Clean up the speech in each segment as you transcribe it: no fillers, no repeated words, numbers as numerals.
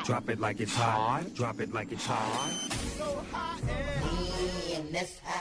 Drop it like it's hot. Drop it like it's hot.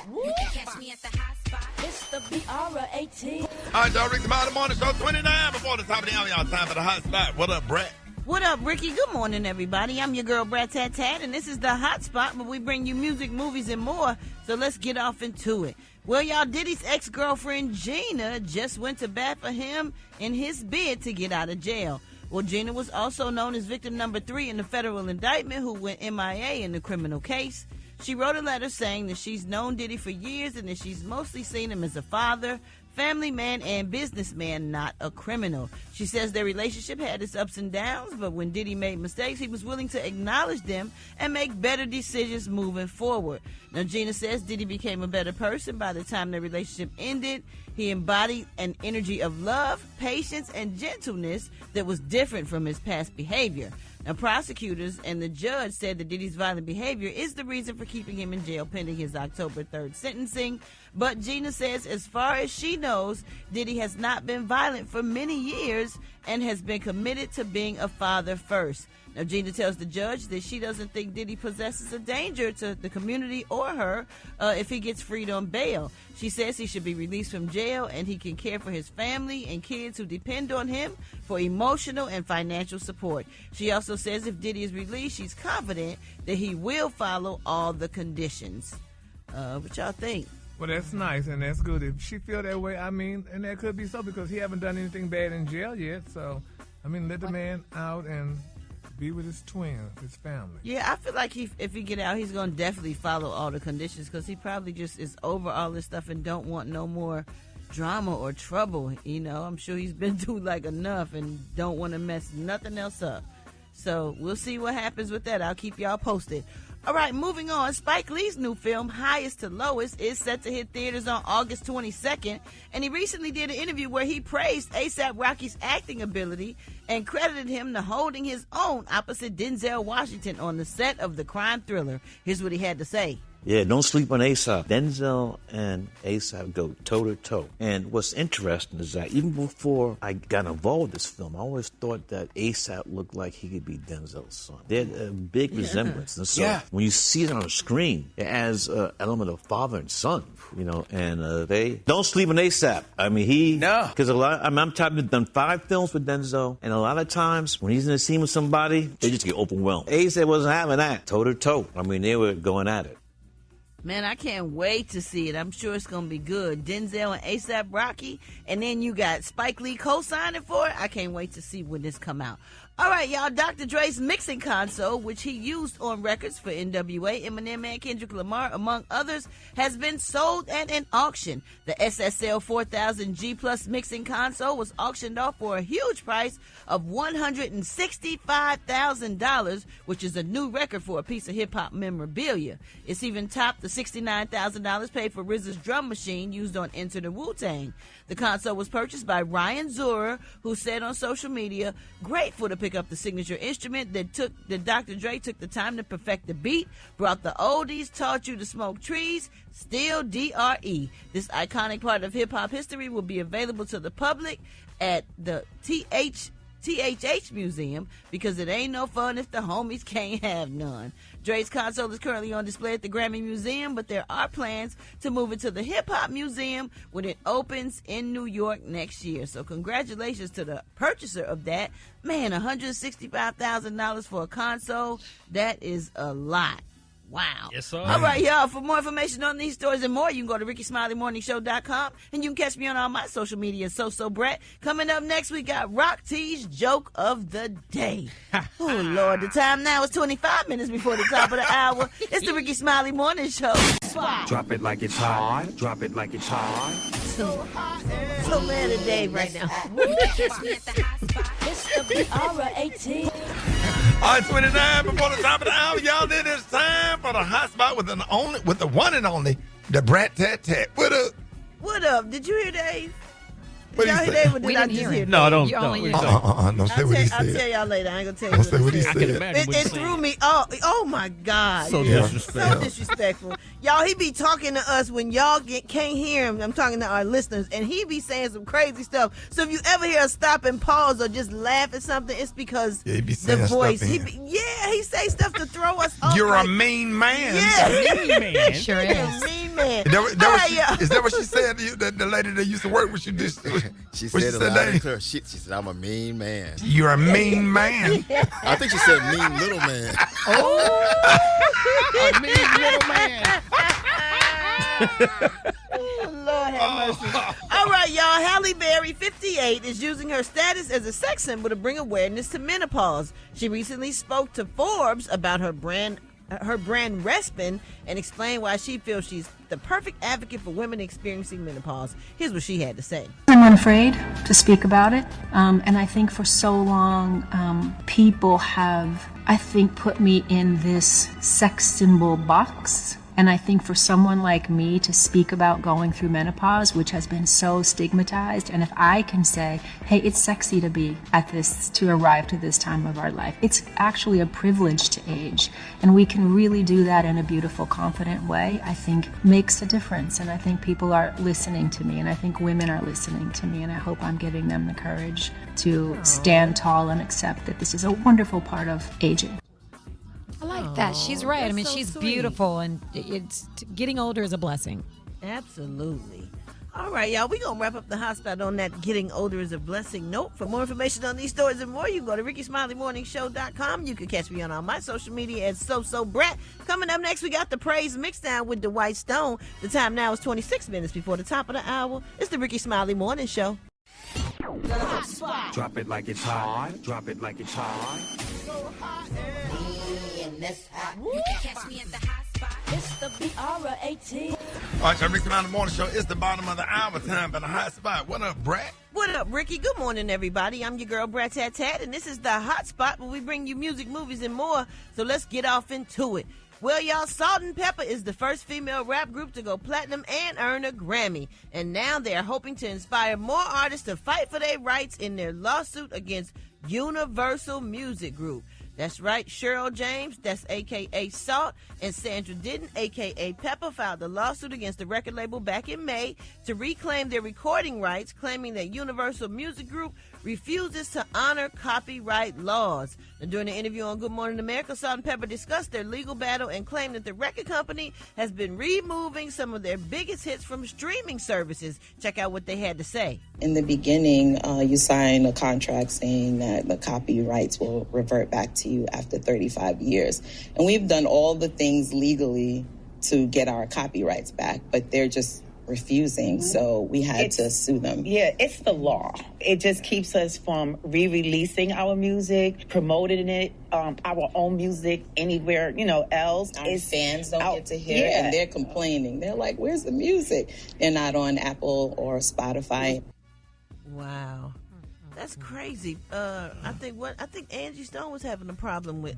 You can catch me at the hot spot. It's the BR18. All right, y'all, Rickey Smiley Morning Show 29 before the top of the hour. Y'all time for the hot spot. What up, Brat? What up, Rickey? Good morning, everybody. I'm your girl, Brat, and this is the hot spot where we bring you music, movies, and more. So let's get off into it. Well, y'all, Diddy's ex-girlfriend, Gina, just went to bat for him in his bid to get out of jail. Well, Gina was also known as victim number 3 in the federal indictment who went MIA in the criminal case. She wrote a letter saying that she's known Diddy for years and that she's mostly seen him as a father, family man, and businessman, not a criminal. She says their relationship had its ups and downs, but when Diddy made mistakes, he was willing to acknowledge them and make better decisions moving forward. Now, Gina says Diddy became a better person by the time their relationship ended. He embodied an energy of love, patience, and gentleness that was different from his past behavior. Now, prosecutors and the judge said that Diddy's violent behavior is the reason for keeping him in jail pending his October 3rd sentencing. But Gina says as far as she knows, Diddy has not been violent for many years and has been committed to being a father first. Now, Gina tells the judge that she doesn't think Diddy possesses a danger to the community or her if he gets freed on bail. She says he should be released from jail and he can care for his family and kids who depend on him for emotional and financial support. She also says if Diddy is released, she's confident that he will follow all the conditions. What y'all think? Well, that's nice and that's good. If she feel that way, I mean, and that could be so because he haven't done anything bad in jail yet. So, I mean, let the man out and be with his twins, his family. Yeah, I feel like if he get out, he's going to definitely follow all the conditions because he probably just is over all this stuff and don't want no more drama or trouble. You know, I'm sure he's been through like enough and don't want to mess nothing else up. So we'll see what happens with that. I'll keep y'all posted. All right, moving on. Spike Lee's new film, Highest to Lowest, is set to hit theaters on August 22nd, and he recently did an interview where he praised A$AP Rocky's acting ability and credited him to holding his own opposite Denzel Washington on the set of the crime thriller. Here's what he had to say. Yeah, don't sleep on A$AP. Denzel and A$AP go toe-to-toe. And what's interesting is that even before I got involved with this film, I always thought that A$AP looked like he could be Denzel's son. They had a big resemblance. And so when you see it on the screen, it adds an element of father and son, you know, and they don't sleep on A$AP. I mean, because I've done 5 films with Denzel, and a lot of times when he's in a scene with somebody, they just get overwhelmed. A$AP wasn't having that, toe-to-toe. I mean, they were going at it. Man, I can't wait to see it. I'm sure it's going to be good. Denzel and A$AP Rocky, and then you got Spike Lee co-signing for it. I can't wait to see when this come out. All right, y'all, Dr. Dre's mixing console, which he used on records for NWA, Eminem, and Kendrick Lamar, among others, has been sold at an auction. The SSL 4000 G Plus mixing console was auctioned off for a huge price of $165,000, which is a new record for a piece of hip-hop memorabilia. It's even topped the $69,000 paid for RZA's drum machine used on Enter the Wu-Tang. The console was purchased by Ryan Zurer, who said on social media, grateful to pick up the signature instrument that Dr. Dre took the time to perfect the beat, brought the oldies, taught you to smoke trees, still DRE. This iconic part of hip-hop history will be available to the public at the THH Museum because it ain't no fun if the homies can't have none. Dre's console is currently on display at the Grammy Museum, but there are plans to move it to the Hip Hop Museum when it opens in New York next year. So congratulations to the purchaser of that. Man, $165,000 for a console, that is a lot. Wow. Yes, sir. All right, y'all. For more information on these stories and more, you can go to RickeySmileyMorningShow.com, and you can catch me on all my social media. So Brat. Coming up next, we got Rock T's Joke of the Day. Oh, Lord. The time now is 25 minutes before the top of the hour. It's the Rickey Smiley Morning Show. Drop it like it's hot. Drop it like it's hot. So mad at Dave right now. Catch me at the hot spot. It's the BR18. All right, 29 before the top of the hour, y'all. Then it's time for the hot spot with the one and only, the Brat Tat Tat. What up? What up? Did you hear Dave? What Did y'all he hear say? Dave? Or We did I didn't just hear hear him. No, don't. You only Don't. hear Don't say what he I'll tell said. y'all later. I ain't gonna tell you Don't say what he I can said. imagine what It you threw said. me. Oh my God. So Yeah. disrespectful. So disrespectful. Y'all, he be talking to us when y'all can't hear him. I'm talking to our listeners, and he be saying some crazy stuff. So if you ever hear us stop and pause or just laugh at something, it's because Yeah, he be the saying voice. stuff in here. he say stuff to throw us off. You're a like, mean man. Yeah. Mean man. Sure You're is. a mean man. Is that what she said to you? The lady that used to work with you? She what said she it loud and Dave? clear. She said, I'm a mean man. You're a mean man. I think she said mean little man. A mean little man. Lord have mercy. All right, y'all. Halle Berry, 58, is using her status as a sex symbol to bring awareness to menopause. She recently spoke to Forbes about her brand Respin, and explained why she feels she's the perfect advocate for women experiencing menopause. Here's what she had to say. I'm unafraid to speak about it, and I think for so long people have, I think, put me in this sex symbol box. And I think for someone like me to speak about going through menopause, which has been so stigmatized, and if I can say, hey, it's sexy to be at this, to arrive to this time of our life, it's actually a privilege to age. And we can really do that in a beautiful, confident way, I think makes a difference. And I think people are listening to me, and I think women are listening to me, and I hope I'm giving them the courage to stand tall and accept that this is a wonderful part of aging. I like that. She's right. I mean, so she's sweet. beautiful, and it's getting older is a blessing. Absolutely. All right, y'all. We're going to wrap up the hot spot on that getting older is a blessing note. For more information on these stories and more, you can go to RickySmileyMorningShow.com. You can catch me on all my social media at Brat. Coming up next, we got the Praise Mixdown with Dwight Stone. The time now is 26 minutes before the top of the hour. It's the Ricky Smiley Morning Show. Drop it like it's hot. Drop it like it's hot. You can catch me at the hot spot. It's the BR18. All right, so Ricky Smiley Morning Show. It's the bottom of the hour time for the hot spot. What up, Brat? What up, Ricky? Good morning, everybody. I'm your girl, Brat, and this is the hot spot where we bring you music, movies, and more. So let's get off into it. Well, y'all, Salt and Pepper is the first female rap group to go platinum and earn a Grammy. And now they are hoping to inspire more artists to fight for their rights in their lawsuit against Universal Music Group. That's right, Cheryl James, that's a.k.a. Salt, and Sandra Didden, a.k.a. Pepper, filed a lawsuit against the record label back in May to reclaim their recording rights, claiming that Universal Music Group refuses to honor copyright laws. Now, during an interview on Good Morning America, Salt and Pepper discussed their legal battle and claimed that the record company has been removing some of their biggest hits from streaming services. Check out what they had to say. In the beginning, you sign a contract saying that the copyrights will revert back to you after 35 years. And we've done all the things legally to get our copyrights back, but they're just refusing, so we had to sue them. Yeah, it's the law. It just keeps us from re-releasing our music, promoting it, our own music anywhere, else. Our fans don't get to hear it, and they're complaining. They're like, where's the music? They're not on Apple or Spotify. Wow. That's crazy. I think Angie Stone was having a problem with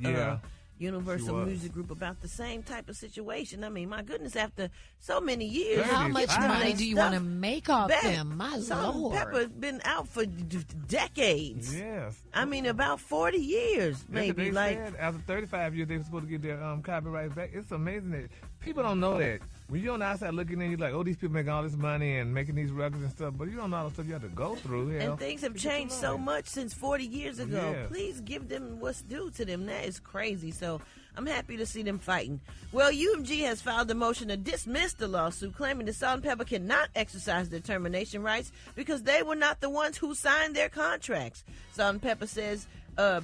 Universal Music Group about the same type of situation. I mean, my goodness, after so many years. How much money do you want to make off them? My Lord. Pepper's been out for decades. Yes. I mean, about 40 years, maybe. They said after 35 years, they were supposed to get their copyrights back. It's amazing that people don't know that. When you're on the outside looking in, you're like, oh, these people making all this money and making these records and stuff, but you don't know all the stuff you have to go through. And things have changed so much since 40 years ago. Yeah. Please give them what's due to them. That is crazy. So I'm happy to see them fighting. Well, UMG has filed a motion to dismiss the lawsuit, claiming that Salt and Pepper cannot exercise their termination rights because they were not the ones who signed their contracts. Salt and Pepper says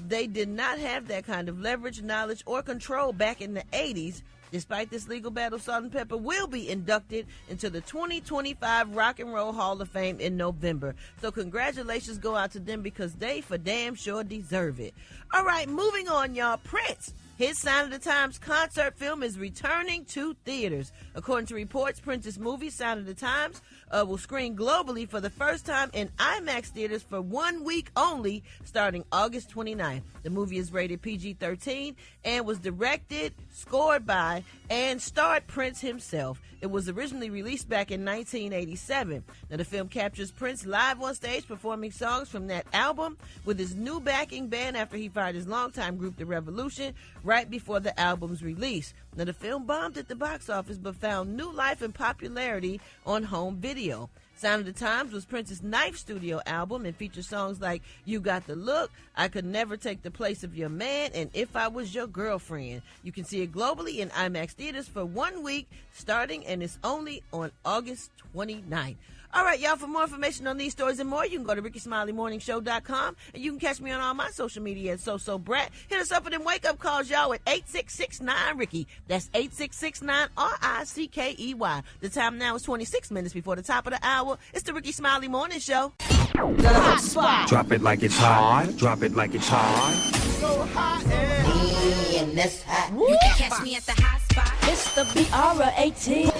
they did not have that kind of leverage, knowledge, or control back in the 80s. Despite this legal battle, Salt and Pepper will be inducted into the 2025 Rock and Roll Hall of Fame in November. So congratulations go out to them because they for damn sure deserve it. All right, moving on, y'all. Prince. His Sign of the Times concert film is returning to theaters. According to reports, Prince's movie, Sign of the Times, will screen globally for the first time in IMAX theaters for 1 week only, starting August 29th. The movie is rated PG-13 and was directed, scored by, and starred Prince himself. It was originally released back in 1987. Now, the film captures Prince live on stage performing songs from that album with his new backing band after he fired his longtime group, The Revolution, right before the album's release. Now, the film bombed at the box office but found new life and popularity on home video. Sound of the Times was Prince's ninth studio album and features songs like You Got the Look, I Could Never Take the Place of Your Man, and If I Was Your Girlfriend. You can see it globally in IMAX theaters for 1 week starting, and it's only on August 29th. All right, y'all, for more information on these stories and more, you can go to RickySmileyMorningShow.com, and you can catch me on all my social media at Brat. Hit us up for them wake-up calls, y'all, at 866-9-RICKY. That's 866-9-RICKEY. The time now is 26 minutes before the top of the hour. It's the Rickey Smiley Morning Show. The hot spot. Drop it like it's hot. Drop it like it's hot. So hot in this hot. You can catch me at the hot spot. It's the BR18. All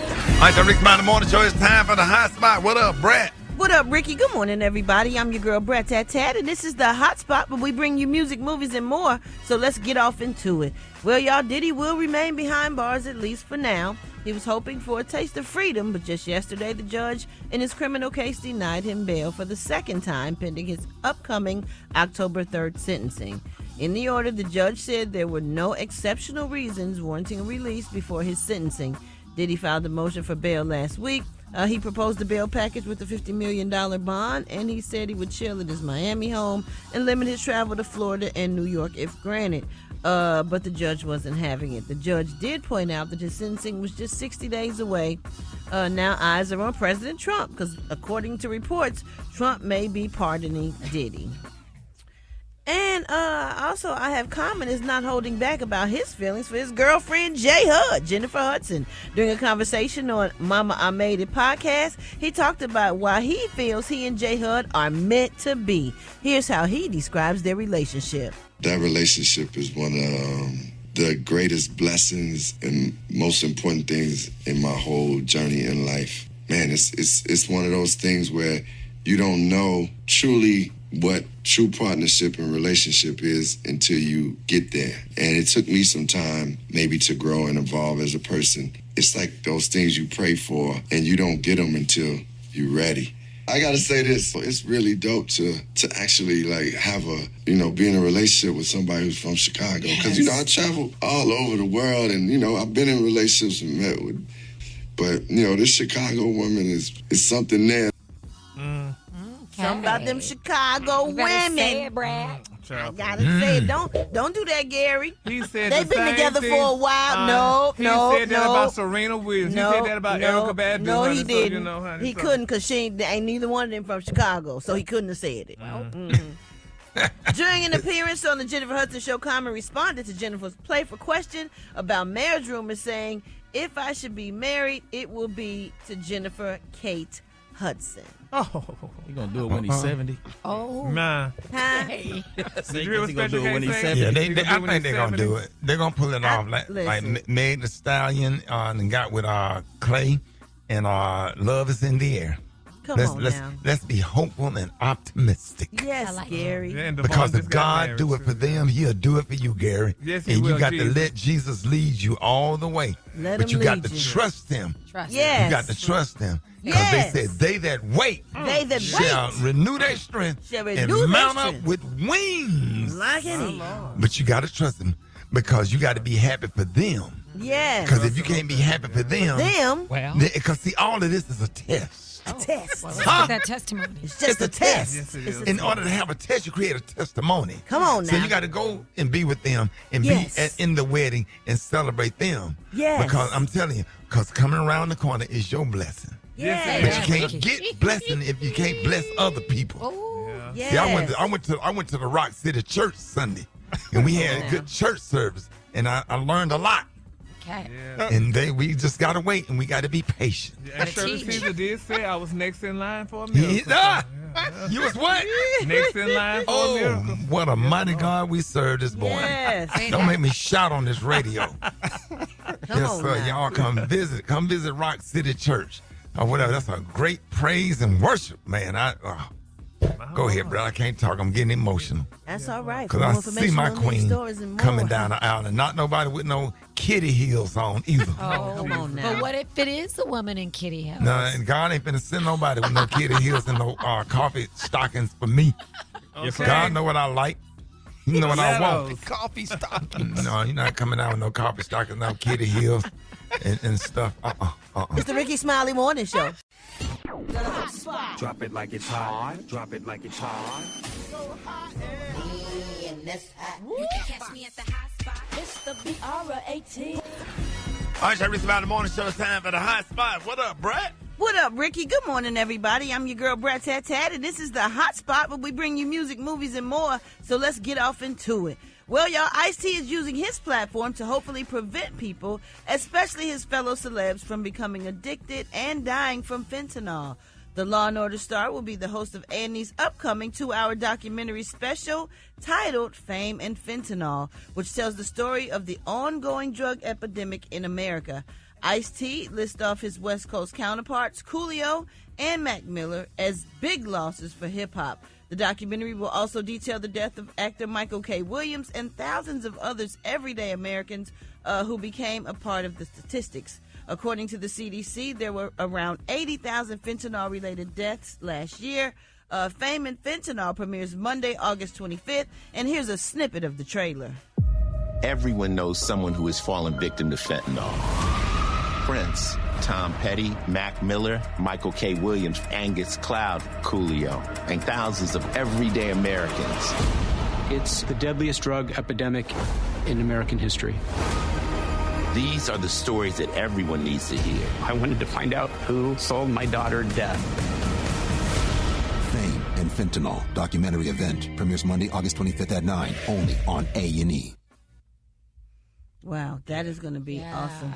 right, the Rick Smiley Morning Show. It's time for the hot spot. What up, Brat? What up, Ricky? Good morning, everybody. I'm your girl, Brat, and this is the hot spot where we bring you music, movies, and more. So let's get off into it. Well, y'all, Diddy will remain behind bars, at least for now. He was hoping for a taste of freedom, but just yesterday, the judge in his criminal case denied him bail for the second time, pending his upcoming October 3rd sentencing. In the order, the judge said there were no exceptional reasons warranting a release before his sentencing. Diddy filed a motion for bail last week. He proposed a bail package with a $50 million bond, and he said he would chill at his Miami home and limit his travel to Florida and New York if granted. But the judge wasn't having it. The judge did point out that his sentencing was just 60 days away. Now eyes are on President Trump because, according to reports, Trump may be pardoning Diddy. And also, I have Common is not holding back about his feelings for his girlfriend, Jennifer Hudson. During a conversation on Mama I Made It podcast, he talked about why he feels he and J Hud are meant to be. Here's how he describes their relationship. That relationship is one of the greatest blessings and most important things in my whole journey in life. Man, it's one of those things where you don't know truly what true partnership and relationship is until you get there. And it took me some time maybe to grow and evolve as a person. It's like those things you pray for and you don't get them until you're ready. I gotta say this, it's really dope to actually like have be in a relationship with somebody who's from Chicago. Because, I travel all over the world and, I've been in relationships and met with, but, this Chicago woman is something there. Something about them Chicago women. Say it, Brad. I gotta say it. Don't do that, Gary. He said they've been together thing. for a while. He said that about Serena Williams. He said that about Erykah Badu. No, he didn't. Honey, he couldn't because ain't neither one of them from Chicago, so he couldn't have said it. During an appearance on the Jennifer Hudson Show, Common responded to Jennifer's playful question about marriage rumors, saying, "If I should be married, it will be to Jennifer Kate Hudson." Oh, he gonna do it when he's 70. Oh, nah. Huh? He gonna do it when he's 70. Yeah, I think they're gonna do it. They're gonna pull it off like Meg Thee Stallion and got with Clay and Love Is in the Air. Let's be hopeful and optimistic. Yes, Gary. Because if God do it for them, He'll do it for you, Gary. Yes, He and will, you got Jesus. to let Jesus lead you all the way. But you got to trust Him. Yes. You got to trust Him. Because they said, they that wait shall renew their strength and mount up with wings. Like an eagle. But you got to trust Him because you got to be happy for them. Yes. Because if you can't be happy for them, well, because see, all of this is a test. A test. Well, let's get that testimony. It's just a test. Yes, it is. In order to have a test, you create a testimony. Come on now. So you got to go and be with them and be in the wedding and celebrate them. Yes. Because I'm telling you, because coming around the corner is your blessing. Yes. But you can't get blessing if you can't bless other people. Oh, yes. See, I went to the Rock City Church Sunday, and we had a good church service, and I learned a lot. Okay. Yeah. And we just gotta wait, and we gotta be patient. And Shirley Caesar did say I was next in line for a miracle. You was what? Next in line for a miracle. What a mighty God we serve this morning. Yes. Don't make me shout on this radio. Yes, on sir. now. Y'all come visit Rock City Church or whatever. That's a great praise and worship, man. Go ahead, bro. I can't talk. I'm getting emotional. That's all right. Because I see my queen coming down the aisle and not nobody with no kitty heels on either. Oh, come on now. But what if it is a woman in kitty heels? No, and God ain't finna send nobody with no kitty heels and no coffee stockings for me. Okay. God know what I like. You know what I want. Coffee stockings. No, you're not coming out with no coffee stockings, no kitty heels and stuff. It's the Rickey Smiley Morning Show. The hot spot. Drop it like it's hot. Drop it like it's hot. Me in this hot. You can catch me at the hot spot. It's the BR18. All right, Sharice, about the morning show. It's time for the hot spot. What up, Brat? What up, Rickey? Good morning, everybody. I'm your girl, Brat, and this is the hot spot where we bring you music, movies, and more. So let's get off into it. Well, y'all, Ice-T is using his platform to hopefully prevent people, especially his fellow celebs, from becoming addicted and dying from fentanyl. The Law & Order star will be the host of A&E's upcoming 2-hour documentary special titled Fame and Fentanyl, which tells the story of the ongoing drug epidemic in America. Ice-T lists off his West Coast counterparts, Coolio and Mac Miller, as big losses for hip-hop. The documentary will also detail the death of actor Michael K. Williams and thousands of others everyday Americans who became a part of the statistics. According to the CDC, there were around 80,000 fentanyl-related deaths last year. Fame and Fentanyl premieres Monday, August 25th, and here's a snippet of the trailer. Everyone knows someone who has fallen victim to fentanyl. Prince, Tom Petty, Mac Miller, Michael K. Williams, Angus Cloud, Coolio, and thousands of everyday Americans. It's the deadliest drug epidemic in American history. These are the stories that everyone needs to hear. I wanted to find out who sold my daughter death. Fame and Fentanyl documentary event premieres Monday, August 25th at 9, only on A&E. Wow, that is going to be awesome.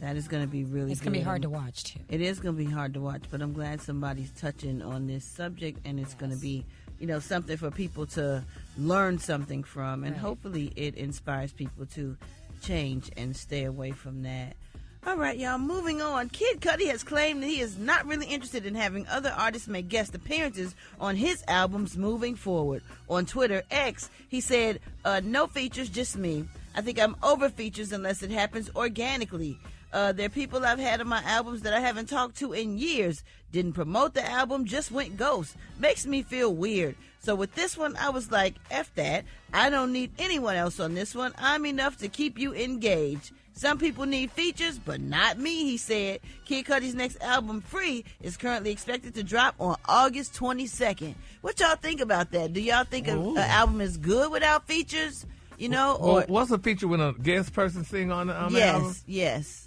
That is going to be really It's going to be hard to watch, too. It is going to be hard to watch, but I'm glad somebody's touching on this subject, and it's going to be, something for people to learn something from, and hopefully it inspires people to change and stay away from that. All right, y'all, moving on. Kid Cudi has claimed that he is not really interested in having other artists make guest appearances on his albums moving forward. On Twitter, X, he said, no features, just me. I think I'm over features unless it happens organically. There are people I've had on my albums that I haven't talked to in years. Didn't promote the album, just went ghost. Makes me feel weird. So with this one, I was like, F that. I don't need anyone else on this one. I'm enough to keep you engaged. Some people need features, but not me, he said. Kid Cudi's next album, Free, is currently expected to drop on August 22nd. What y'all think about that? Do y'all think an album is good without features? Or what's a feature when a guest person sing on the album? Yes.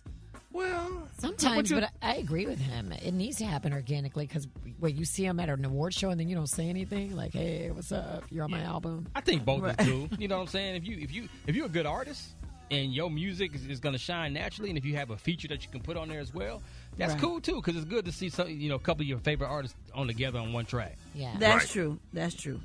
Well, sometimes, but I agree with him. It needs to happen organically because you see him at an award show and then you don't say anything like, "Hey, what's up? You're on my album." I think both is cool. You know what I'm saying? If you're a good artist and your music is going to shine naturally, and if you have a feature that you can put on there as well, that's cool too. Because it's good to see a couple of your favorite artists on together on one track. Yeah, that's true. That's true.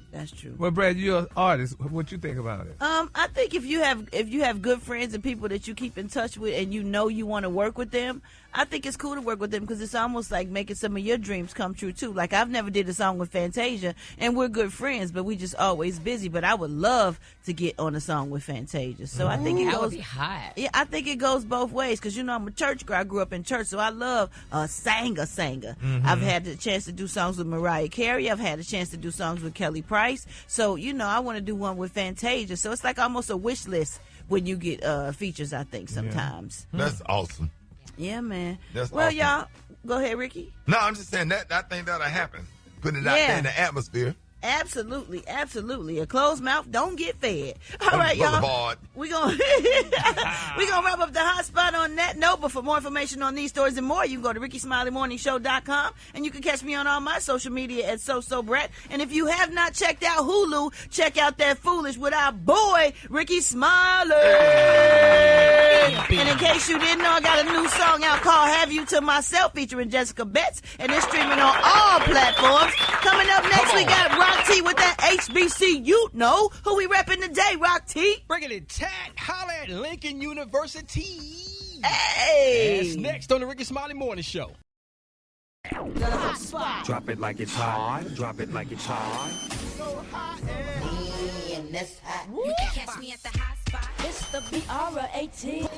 Well, Brad, you're an artist. What you think about it? I think if you have good friends and people that you keep in touch with, and you want to work with them, I think it's cool to work with them because it's almost like making some of your dreams come true too. Like I've never did a song with Fantasia, and we're good friends, but we just always busy. But I would love to get on a song with Fantasia. So I think it goes. That would be hot. Yeah, I think it goes both ways because I'm a church girl. I grew up in church, so I love a singer. Mm-hmm. I've had the chance to do songs with Mariah Carey. I've had a chance to do songs with Kelly Price. So I want to do one with Fantasia. So it's like almost a wish list when you get features. I think sometimes. Yeah. That's awesome. Yeah, man. That's well, awesome. y'all, go ahead, Rickey. No, I'm just saying that I think that'll happen. Putting it out there in the atmosphere. Absolutely. A closed mouth don't get fed. All right, y'all. We're gonna wrap up the hot spot on that note. But for more information on these stories and more, you can go to RickeySmileyMorningShow.com, and you can catch me on all my social media at Brat. And if you have not checked out Hulu, check out That Foolish with our boy Rickey Smiley. And in case you didn't know, I got a new song out called "Have You to Myself" featuring Jessica Betts, and it's streaming on all platforms. Coming up next, we got Rock T with that HBC. You know who we repping today, Rock T. Bringing it tat, holla at Lincoln University. Hey! That's next on the Rickey Smiley Morning Show. The hot spot. Drop it like it's hot. Drop it like it's hot. Me in this hot. You can catch me at the hot spot. It's the BR18.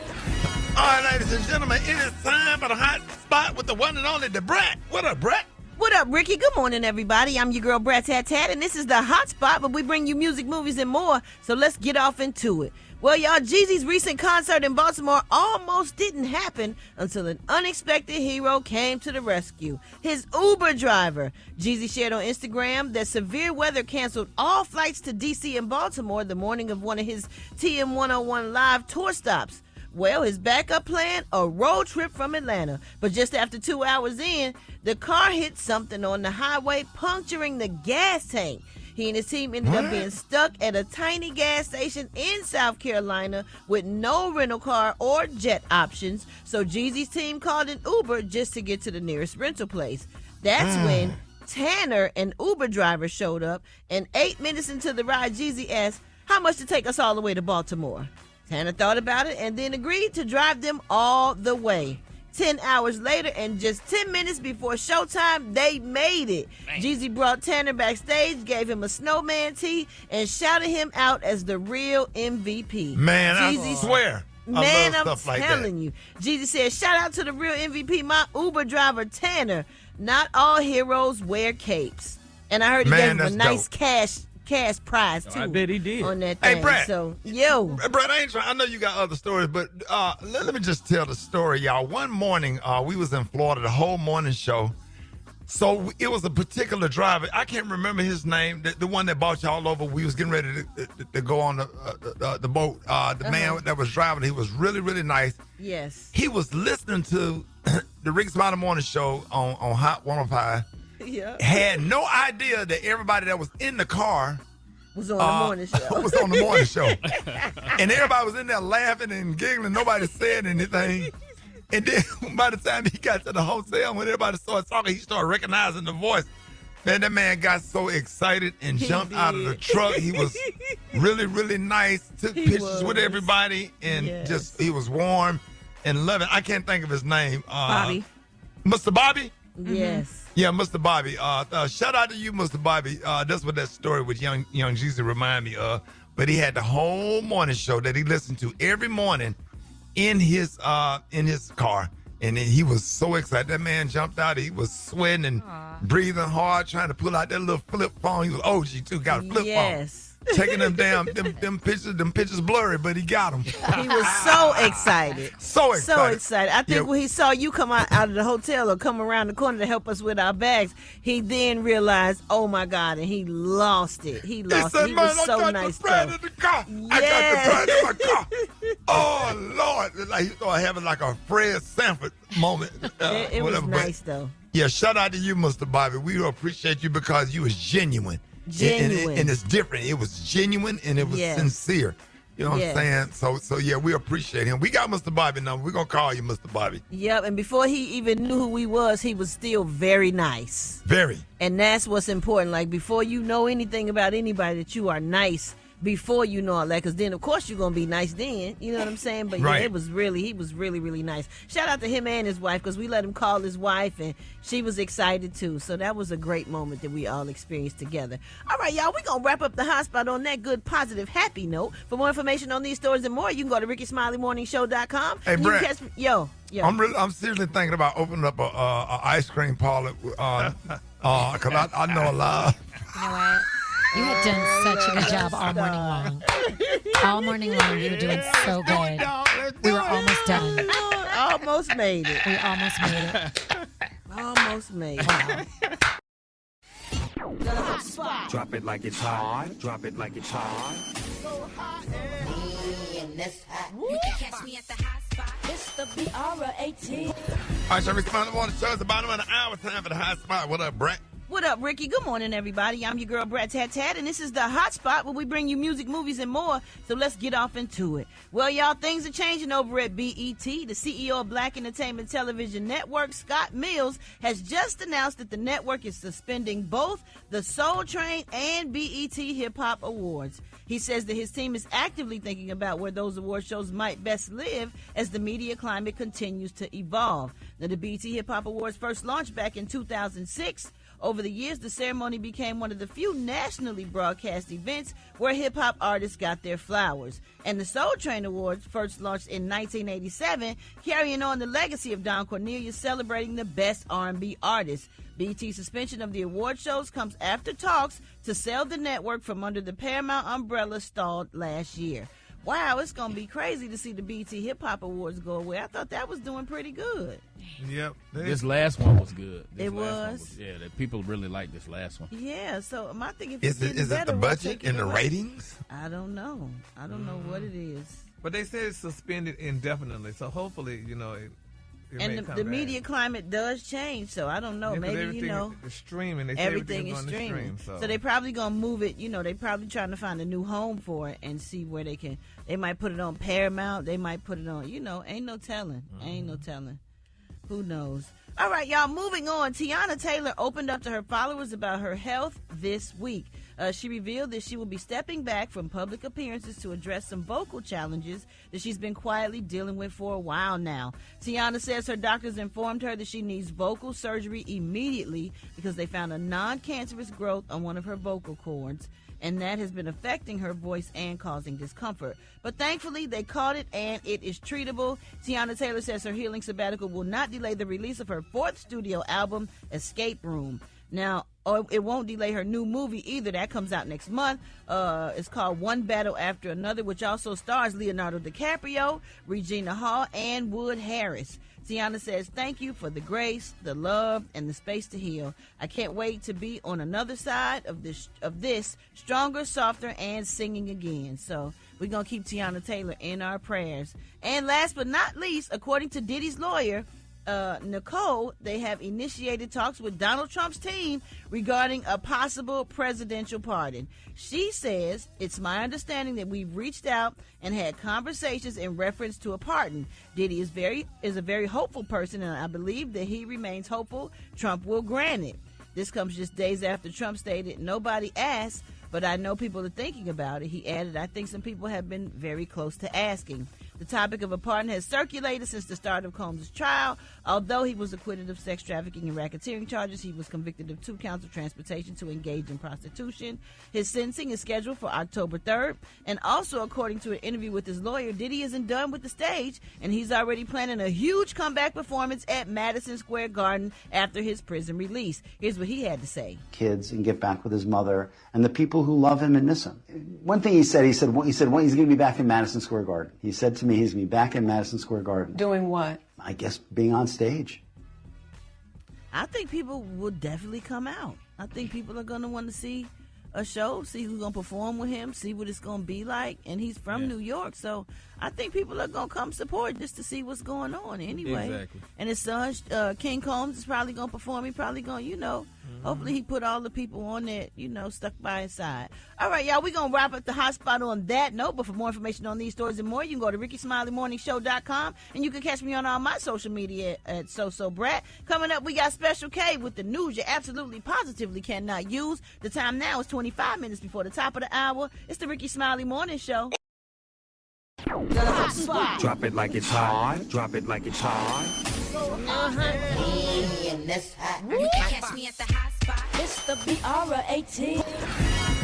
All right, ladies and gentlemen, it is time for the hot spot with the one and only the Brat. What up, Brat? What up, Rickey? Good morning, everybody. I'm your girl, Brat, and this is the hot spot, but we bring you music, movies, and more, so let's get off into it. Well, y'all, Jeezy's recent concert in Baltimore almost didn't happen until an unexpected hero came to the rescue. His Uber driver. Jeezy shared on Instagram that severe weather canceled all flights to D.C. and Baltimore the morning of one of his TM101 live tour stops. Well, his backup plan, a road trip from Atlanta. But just after 2 hours in, the car hit something on the highway, puncturing the gas tank. He and his team ended up being stuck at a tiny gas station in South Carolina with no rental car or jet options. So Jeezy's team called an Uber just to get to the nearest rental place. That's when Tanner, an Uber driver, showed up. And 8 minutes into the ride, Jeezy asked, "How much to take us all the way to Baltimore?" Tanner thought about it and then agreed to drive them all the way. 10 hours later and just 10 minutes before showtime, they made it. Jeezy brought Tanner backstage, gave him a snowman tee, and shouted him out as the real MVP. Man, Jeezy, I swear. Man, I I'm love stuff like telling you. Jeezy said, "Shout out to the real MVP, my Uber driver, Tanner. Not all heroes wear capes." And I heard he gave him a nice cash prize, too. I bet he did. On that thing. Hey, Brat. So, yo. Brat, I know you got other stories, but let me just tell the story, y'all. One morning, we was in Florida, the whole morning show. So it was a particular driver. I can't remember his name, the one that brought y'all over. We was getting ready to go on the boat. The man that was driving, he was really, really nice. Yes. He was listening to the Rickey Smiley Morning Show on Hot 105. Yeah. Had no idea that everybody that was in the car was on the morning show. was on the morning show. And everybody was in there laughing and giggling. Nobody said anything. And then by the time he got to the hotel, when everybody started talking, he started recognizing the voice. Man, that man got so excited and jumped out of the truck. He was really, really nice. Took pictures with everybody and he was warm and loving. I can't think of his name. Bobby. Mr. Bobby? Yes. Yeah, Mr. Bobby. Shout out to you, Mr. Bobby. That's what that story with young Jeezy remind me of. But he had the whole morning show that he listened to every morning in his car. And he was so excited. That man jumped out. He was sweating and breathing hard, trying to pull out that little flip phone. He was OG too, got a flip phone. Taking them pictures blurry, but he got them. He was so excited. So excited. I think when he saw you come out of the hotel or come around the corner to help us with our bags, he then realized, oh my God, and he lost it. He lost it. He was so nice. I got the Brat in my car. Oh, Lord. Like he started having like a Fred Sanford moment. It was nice, though. Yeah, shout out to you, Mr. Bobby. We appreciate you because you was genuine. And it's different. It was genuine and it was sincere. You know what I'm saying? So yeah, we appreciate him. We got Mr. Bobby number. We're going to call you Mr. Bobby. Yep, and before he even knew who he was still very nice. Very. And that's what's important. Like, before you know anything about anybody, that you are nice before you know all that, because then, of course, you're going to be nice then. You know what I'm saying? But yeah, he was really, really nice. Shout out to him and his wife, because we let him call his wife, and she was excited, too. So that was a great moment that we all experienced together. All right, y'all, we're going to wrap up the hot spot on that good, positive, happy note. For more information on these stories and more, you can go to RickeySmileyMorningShow.com. Hey, Brat. Yo. I'm seriously thinking about opening up a ice cream parlor, because I know a lot. You know what? You had done such a good job all morning long. All morning long, you were doing so good. We were almost done. Almost made it. We almost made it. Almost made it. Wow. Drop it like it's hot. Drop it like it's hot. You can catch me at the hot spot. It's the Biara 18. All right, so Rickey Smiley Morning Show. It's about an hour time for the hot spot. What up, Brat? What up, Rickey? Good morning, everybody. I'm your girl, Brat Tat Tat, and this is the Hot Spot where we bring you music, movies, and more. So let's get off into it. Well, y'all, things are changing over at BET. The CEO of Black Entertainment Television Network, Scott Mills, has just announced that the network is suspending both the Soul Train and BET Hip Hop Awards. He says that his team is actively thinking about where those award shows might best live as the media climate continues to evolve. Now, the BET Hip Hop Awards first launched back in 2006. Over the years, the ceremony became one of the few nationally broadcast events where hip-hop artists got their flowers. And the Soul Train Awards first launched in 1987, carrying on the legacy of Don Cornelius, celebrating the best R&B artists. BET's suspension of the award shows comes after talks to sell the network from under the Paramount umbrella stalled last year. wow, it's going to be crazy to see the BET Hip Hop Awards go away. I thought that was doing pretty good. Yep. This last one was good. It was? Yeah, the people really liked this last one. Yeah, so my thing is it the budget and the ratings? I don't know. I don't know what it is. But they said it's suspended indefinitely, so hopefully, it and may come the back. media climate does change, so I don't know. Yeah, 'cause maybe everything is streaming. They say everything is going to streaming. stream, So they probably gonna move it. They probably trying to find a new home for it and see where they can. They might put it on Paramount. They might put it on. Ain't no telling. Ain't no telling. Who knows? All right, y'all. Moving on. Tiana Taylor opened up to her followers about her health this week. She revealed that she will be stepping back from public appearances to address some vocal challenges that she's been quietly dealing with for a while now. Tiana says her doctors informed her that she needs vocal surgery immediately because they found a non-cancerous growth on one of her vocal cords, and that has been affecting her voice and causing discomfort. But thankfully, they caught it, and it is treatable. Tiana Taylor says her healing sabbatical will not delay the release of her fourth studio album, Escape Room. Now, it won't delay her new movie either. That comes out next month. It's called One Battle After Another, which also stars Leonardo DiCaprio, Regina Hall, and Wood Harris. Tiana says, thank you for the grace, the love, and the space to heal. I can't wait to be on another side of this stronger, softer, and singing again. So we're going to keep Tiana Taylor in our prayers. And last but not least, according to Diddy's lawyer, Nicole, they have initiated talks with Donald Trump's team regarding a possible presidential pardon. She says, it's my understanding that we've reached out and had conversations in reference to a pardon. Diddy is a very hopeful person, and I believe that he remains hopeful Trump will grant it. This comes just days after Trump stated, nobody asked, but I know people are thinking about it. He added, I think some people have been very close to asking. The topic of a pardon has circulated since the start of Combs' trial. Although he was acquitted of sex trafficking and racketeering charges, he was convicted of 2 counts of transportation to engage in prostitution. His sentencing is scheduled for October 3rd. And also, according to an interview with his lawyer, Diddy isn't done with the stage, and he's already planning a huge comeback performance at Madison Square Garden after his prison release. Here's what he had to say. Kids and get back with his mother and the people who love him and miss him. One thing he said he's going to be back in Madison Square Garden. He said to me he's going to be back in Madison Square Garden. Doing what? I guess being on stage. I think people will definitely come out. I think people are going to want to see a show, see who's going to perform with him, see what it's going to be like. And he's from New York, so I think people are going to come support just to see what's going on anyway. Exactly. And his son, King Combs, is probably going to perform. He probably going to, hopefully he put all the people on that, stuck by his side. All right, y'all, we're going to wrap up the hot spot on that note. But for more information on these stories and more, you can go to RickeySmileyMorningShow.com, and you can catch me on all my social media at Brat. Coming up, we got Special K with the news you absolutely positively cannot use. The time now is 25 minutes before the top of the hour. It's the Rickey Smiley Morning Show. The hot spot. Drop it like it's hot. Drop it like it's hot. In this hot. You can catch me at the hot spot. It's the Biara 18. All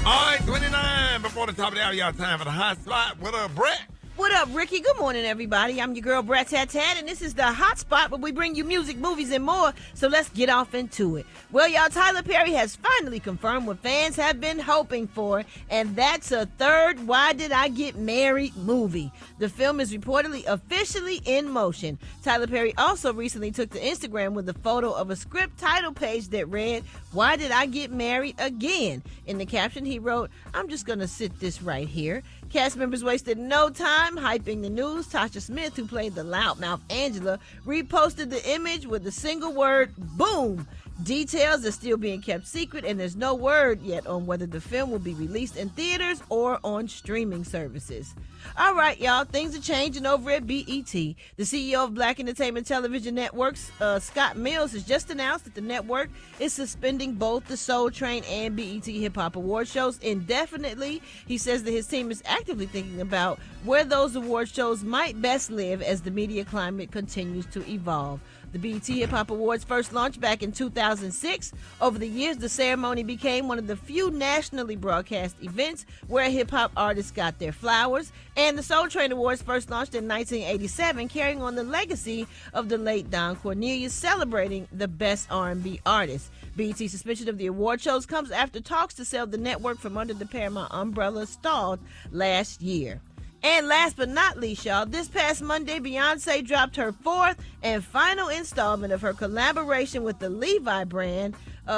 right, 29 before the top of the hour. Y'all time for the hot spot. What up, Brat? What up, Rickey? Good morning, everybody. I'm your girl, Brat, and this is the hot spot where we bring you music, movies, and more. So let's get off into it. Well, y'all, Tyler Perry has finally confirmed what fans have been hoping for, and that's a third Why Did I Get Married movie. The film is reportedly officially in motion. Tyler Perry also recently took to Instagram with a photo of a script title page that read, Why Did I Get Married Again? In the caption, he wrote, I'm just going to sit this right here. Cast members wasted no time hyping the news. Tasha Smith, who played the loudmouth Angela, reposted the image with the single word, boom. Details are still being kept secret, and there's no word yet on whether the film will be released in theaters or on streaming services. All right, y'all, things are changing over at BET. The CEO of Black Entertainment Television Networks, Scott Mills, has just announced that the network is suspending both the Soul Train and BET Hip Hop Award shows indefinitely. He says that his team is actively thinking about where those award shows might best live as the media climate continues to evolve. The BET Hip Hop Awards first launched back in 2006. Over the years, the ceremony became one of the few nationally broadcast events where hip-hop artists got their flowers. And the Soul Train Awards first launched in 1987, carrying on the legacy of the late Don Cornelius, celebrating the best R&B artists. BET's suspension of the award shows comes after talks to sell the network from under the Paramount umbrella stalled last year. And last but not least, y'all, this past Monday, Beyonce dropped her fourth and final installment of her collaboration with the Levi brand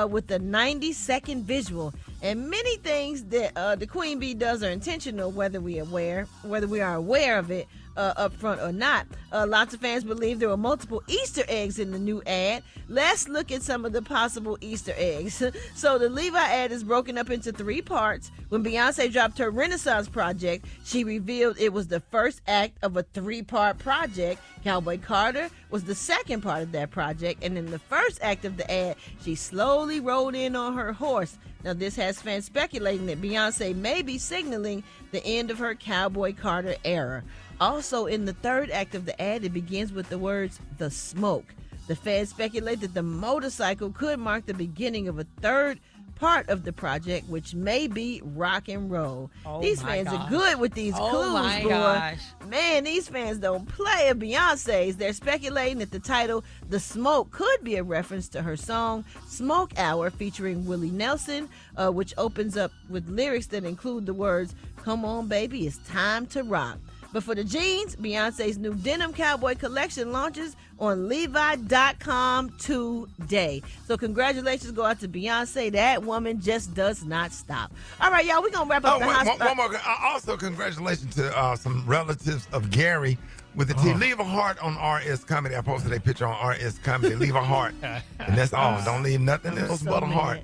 with the 90-second visual. And many things that the Queen Bee does are intentional, whether we are aware of it up front or not. Lots of fans believe there were multiple Easter eggs in the new ad. Let's look at some of the possible Easter eggs. So the Levi ad is broken up into 3 parts. When Beyonce dropped her Renaissance project, she revealed it was the first act of a 3-part project. Cowboy Carter was the second part of that project. And in the first act of the ad, she slowly rode in on her horse. Now, this has fans speculating that Beyonce may be signaling the end of her Cowboy Carter era. Also, in the third act of the ad, it begins with the words, "the smoke." The fans speculate that the motorcycle could mark the beginning of a third part of the project, which may be rock and roll. These fans are good with these clues, boy. Man, these fans don't play at Beyonce's. They're speculating that the title, "The Smoke," could be a reference to her song, Smoke Hour, featuring Willie Nelson, which opens up with lyrics that include the words, "Come on, baby, it's time to rock." But for the jeans, Beyonce's new denim cowboy collection launches on Levi.com today. So congratulations go out to Beyonce. That woman just does not stop. All right, y'all, we're going to wrap up the hospital. One more. Also, congratulations to some relatives of Gary with the T. Leave a heart on RS Comedy. I posted a picture on RS Comedy. Leave a heart. And that's all. Don't leave nothing else but a heart.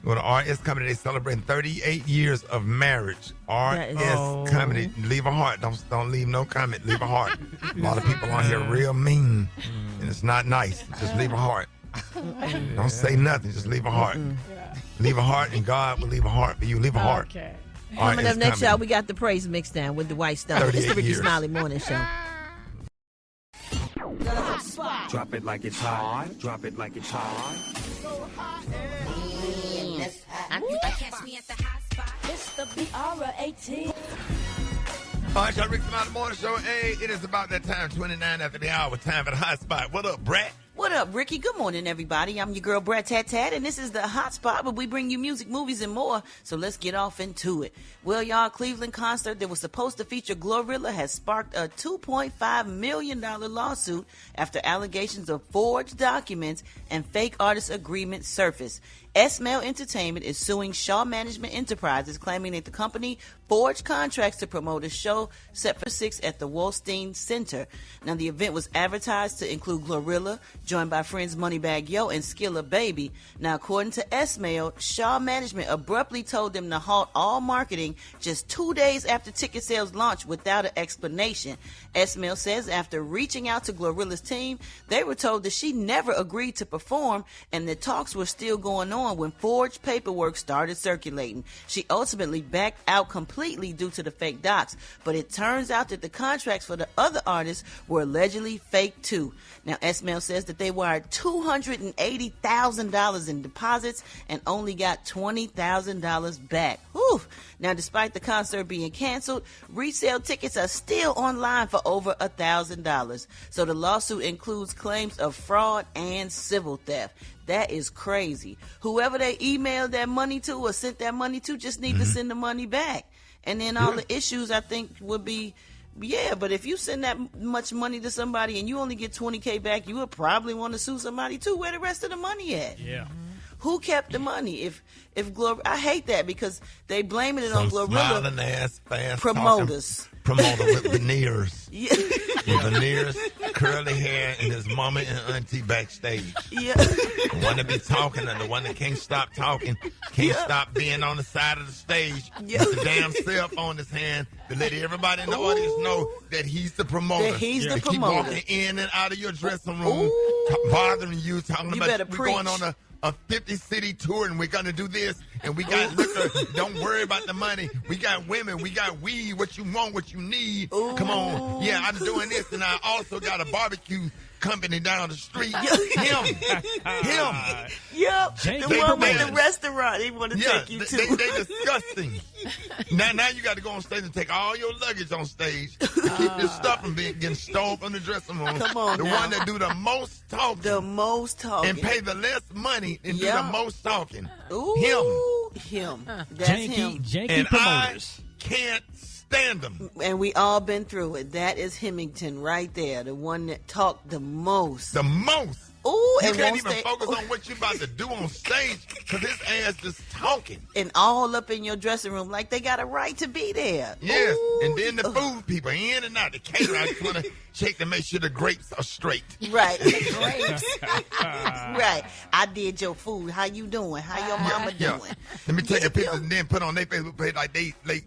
Go to RS Comedy. They celebrating 38 years of marriage. RS Comedy. Leave a heart. Don't leave no comment. Leave a heart. A lot of people on here real mean, and it's not nice. Just leave a heart. Don't say nothing. Just leave a heart. Leave a heart, and God will leave a heart for you. Leave a heart. Okay. Coming up next, y'all, we got the praise mix down with the White Stuff. It's the Rickey Smiley Morning Show. Drop it like it's hot. Drop it like it's hot. Catch me at the hot spot. It's the BR18. All right, y'all, Rickey Smiley Morning Show. Hey, it is about that time, 29 after the hour. Time for the hot spot. What up, Brat? What up, Rickey? Good morning, everybody. I'm your girl, Brat Tat Tat, and this is the Hot Spot, where we bring you music, movies, and more. So let's get off into it. Well, y'all, Cleveland concert that was supposed to feature Glorilla has sparked a $2.5 million lawsuit after allegations of forged documents and fake artist agreements surfaced. S-Mail Entertainment is suing Shaw Management Enterprises, claiming that the company forged contracts to promote a show set for 6 at the Wolstein Center. Now, the event was advertised to include Glorilla, joined by friends Moneybagg Yo and Skilla Baby. Now, according to S-Mail, Shaw Management abruptly told them to halt all marketing just 2 days after ticket sales launched without an explanation. S-Mail says after reaching out to Glorilla's team, they were told that she never agreed to perform and that talks were still going on when forged paperwork started circulating. She ultimately backed out completely due to the fake docs, but it turns out that the contracts for the other artists were allegedly fake too. Now, S-Mail says that they wired $280,000 in deposits and only got $20,000 back. Whew. Now, despite the concert being canceled, resale tickets are still online for over $1,000. So the lawsuit includes claims of fraud and civil theft. That is crazy. Whoever they emailed that money to or sent that money to just need to send the money back. And then all the issues, I think, would be, but if you send that much money to somebody and you only get $20K back, you would probably want to sue somebody too. Where the rest of the money at? Yeah. Who kept the money? If I hate that because they blaming it on Glorilla. Smiling ass, fast promoters. Promoter with veneers. Yeah. With veneers, curly hair, and his mama and auntie backstage. Yeah. The one that be talking and the one that can't stop talking, can't stop being on the side of the stage with the damn cell phone in his hand to let everybody in the audience know that he's the promoter. That he's the Keep promoter. walking in and out of your dressing room, bothering you, talking You about better we're going preach. on a 50-city tour and we're going to do this and we got liquor. Don't worry about the money. We got women. We got weed. What you want, what you need. Come on. Yeah, I'm doing this and I also got a barbecue company down the street. Him. Yep. JK The one with the promoters. restaurant they want to take you to. They disgusting. Now you got to go on stage and take all your luggage on stage to keep this stuff from getting stolen from the dressing room. Come on the now. one that do the most talking. The most talking. And pay the less money and do the most talking. Ooh, him. That's him. Janky And promoters. I can't stand them. And we all been through it. That is Hemington right there, the one that talked the most. The most. Ooh, you and can't won't even stay- focus on what you about to do on stage because his ass just talking. And all up in your dressing room like they got a right to be there. Yes, Ooh. and then the food people in and out. The caterer, I just want to check to make sure the grapes are straight. Right. Grapes. Right. I did your food. How you doing? How your mama doing? Let me take a picture and then put on their Facebook page like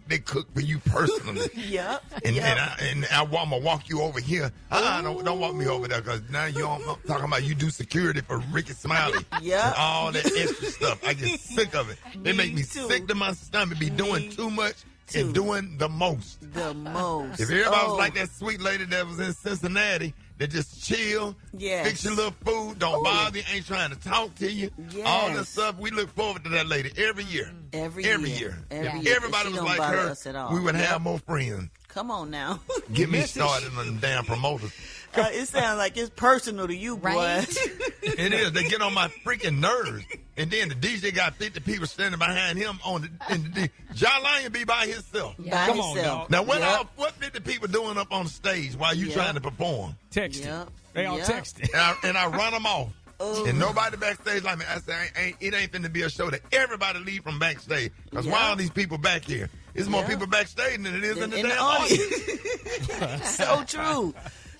they cook for you personally. Yep. And I'm gonna walk you over here. Don't walk me over there because now I'm talking about you do security for Rickey Smiley. Yep. And all that extra stuff. I get sick of it. They make me sick to my stomach. Be doing too much and doing the most. The most. If everybody was like that sweet lady that was in Cincinnati, that just chill, fix your little food, don't bother you, ain't trying to talk to you, all this stuff. We look forward to that lady every year. Every year. If Everybody she was don't like bother her, us at all. we would have more friends. Come on now. Get me started on them damn promoters. It sounds like it's personal to you, boy. Right? It is. They get on my freaking nerves. And then the DJ got 50 people standing behind him in the John Lyon be by himself. By Come himself. on, dog. Now, what 50 people doing up on stage while you trying to perform? Texting. They all texting. And I run them off. And nobody backstage like me. I say, it ain't finna be a show that everybody leave from backstage. Because why are these people back here? There's more people backstage than it is in the damn audience. So true.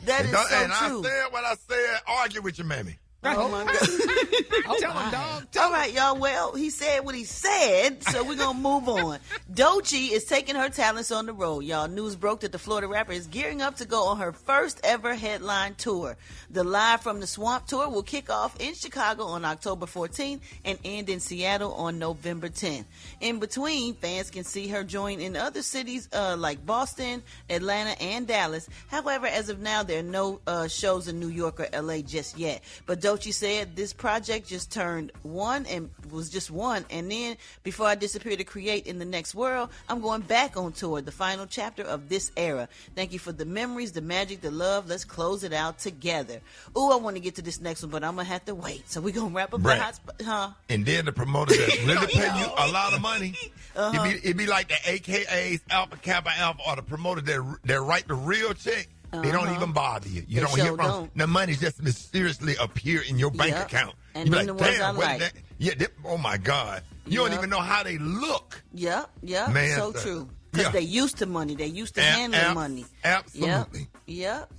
That is so true. And I said what I said. Argue with your mammy. Oh my God. Tell him, dog. All right, y'all. Well, he said what he said, so we're going to move on. Doechii is taking her talents on the road, y'all. News broke that the Florida rapper is gearing up to go on her first ever headline tour. The Live from the Swamp tour will kick off in Chicago on October 14th and end in Seattle on November 10th. In between, fans can see her join in other cities like Boston, Atlanta, and Dallas. However, as of now, there are no shows in New York or LA just yet. But Doechii said this project just turned one and was just one, and then before I disappear to create in the next world, I'm going back on tour, the final chapter of this era. Thank you for the memories, the magic, the love. Let's close it out together. Ooh, I want to get to this next one, but I'm gonna have to wait. So we're gonna wrap up Brat. the hot spot, huh? And then the promoter that really pay you a lot of money. It'd be like the AKAs, Alpha Kappa Alpha, or the promoter that write the real check. They don't even bother you. You They don't hear sure from don't. the money just mysteriously appear in your bank account. And You be then like, the ones damn, I what like. that? Yeah, oh my God. You don't even know how they look. Yep, Man, so true. Because they used to money. They used to handling money. Absolutely. Yep.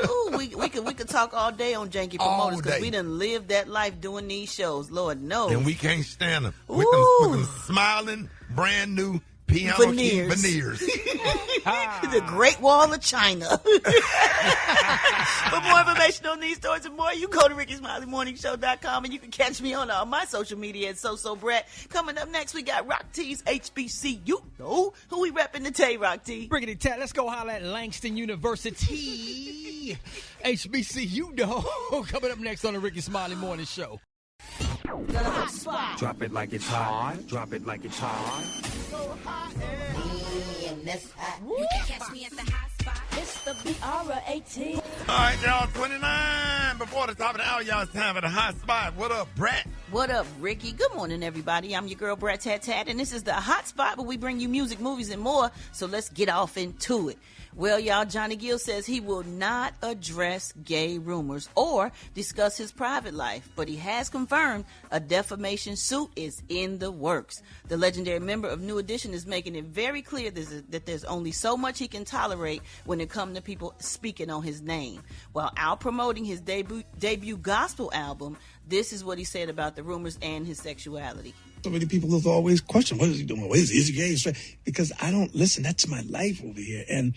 Ooh, we could talk all day on janky All promoters because day. we done lived that life doing these shows. Lord knows. And we can't stand them. With Ooh. them smiling, brand new piano key veneers. The Great Wall of China. For more information on these stories and more, you go to RickySmileyMorningShow.com and you can catch me on all my social media at Brat. Coming up next, we got Rock T's HBC. You know who we repping today, Rock T. Rickety Tat, let's go holler at Langston University. HBC, you know. Coming up next on the Rickey Smiley Morning Show. Drop it like it's hot. Drop it like it's hot. Me and this hot. You can catch me at the hot spot. It's the BR18. All right, y'all, 29. Before the top of the hour, y'all, it's time for the hot spot. What up, Brat? What up, Ricky? Good morning, everybody. I'm your girl, Brat Tat, and this is the hot spot where we bring you music, movies, and more. So let's get off into it. Well, y'all, Johnny Gill says he will not address gay rumors or discuss his private life, but he has confirmed a defamation suit is in the works. The legendary member of New Edition is making it very clear that there's only so much he can tolerate when it comes to people speaking on his name. While out promoting his debut gospel album, this is what he said about the rumors and his sexuality. So many people have always questioned, what is he doing? What is he? Is he gay? Is he straight? Because I don't listen. That's my life over here. And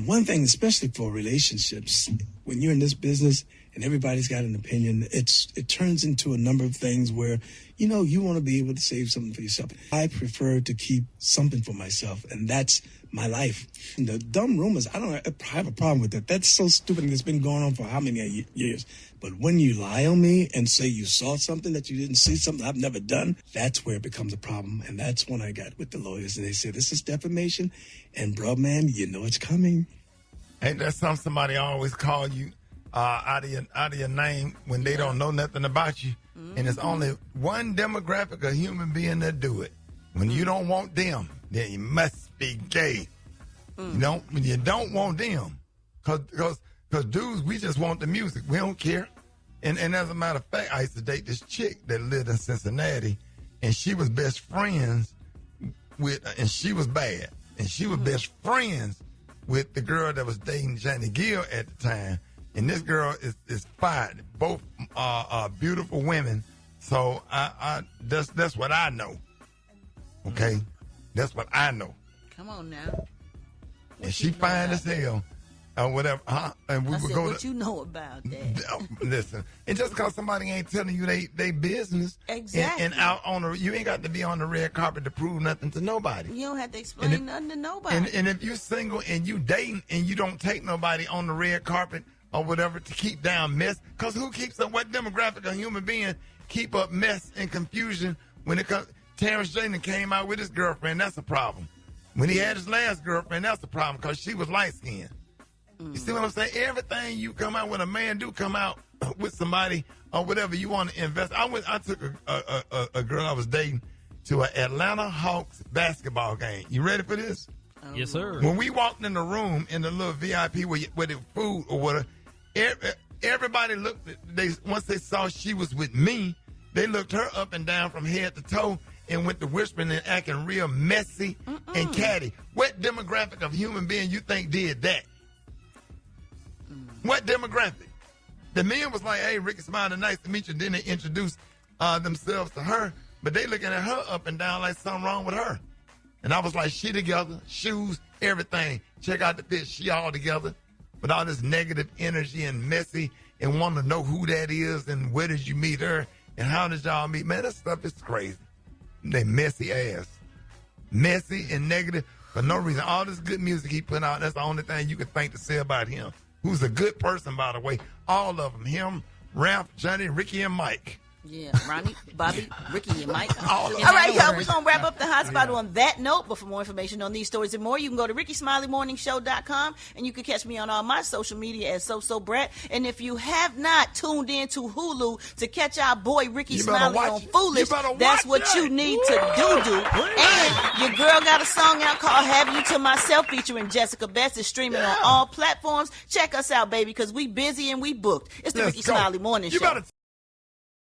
one thing, especially for relationships, when you're in this business and everybody's got an opinion, it turns into a number of things where, you want to be able to save something for yourself. I prefer to keep something for myself, and that's my life. And the dumb rumors, I don't have a problem with that. That's so stupid, and it's been going on for how many years? But when you lie on me and say you saw something that you didn't see, something I've never done, that's where it becomes a problem. And that's when I got with the lawyers, and they said, this is defamation. And bro, man, you know it's coming. Ain't that somebody always call you out of your name when they don't know nothing about you? And it's only one demographic of human being that do it. When you don't want them, then you must be gay. You don't want them. Cause dudes, we just want the music. We don't care. And as a matter of fact, I used to date this chick that lived in Cincinnati, and she was best friends with, and she was bad, and she was best friends with the girl that was dating Johnny Gill at the time. And this girl is fine. Both are beautiful women. So that's what I know. Okay, that's what I know. Come on now. And she fine as hell. Or whatever, and we would go. What you know about that? Listen, and just because somebody ain't telling you they business, exactly, and out on you ain't got to be on the red carpet to prove nothing to nobody. You don't have to explain nothing to nobody. And if you're single and you dating and you don't take nobody on the red carpet or whatever to keep down mess, because who keeps up? What demographic of human being keep up mess and confusion when it comes? Terrence Jayden came out with his girlfriend. That's a problem. When he had his last girlfriend, that's a problem because she was light skinned. You see what I'm saying? Everything you come out with, a man do come out with somebody or whatever you want to invest. I took a girl I was dating to an Atlanta Hawks basketball game. You ready for this? Yes, sir. When we walked in the room in the little VIP where the food or whatever, everybody looked. Once they saw she was with me, they looked her up and down from head to toe and went to whispering and acting real messy and catty. What demographic of human being you think did that? What demographic? The men was like, hey, Rickey, Smiley, nice to meet you. Then they introduced themselves to her, but they looking at her up and down like something wrong with her. And I was like, she together, shoes, everything. Check out the fit, she all together. With all this negative energy and messy and want to know who that is and where did you meet her and how did y'all meet. Man, that stuff is crazy. They messy ass. Messy and negative for no reason. All this good music he put out, that's the only thing you can think to say about him. Who's a good person, by the way. All of them. Him, Ralph, Johnny, Rickey, and Mike. Yeah, Ronnie, Bobby, Rickey, and Mike. All right, y'all, we're going to wrap up the hotspot on that note. But for more information on these stories and more, you can go to RickeySmileyMorningShow.com, and you can catch me on all my social media at Brat. And if you have not tuned in to Hulu to catch our boy Rickey Smiley on Foolish, that's what you need to do. And your girl got a song out called Have You To Myself featuring Jessica Best. Is streaming on all platforms. Check us out, baby, because we busy and we booked. It's the Rickey Smiley Morning Show.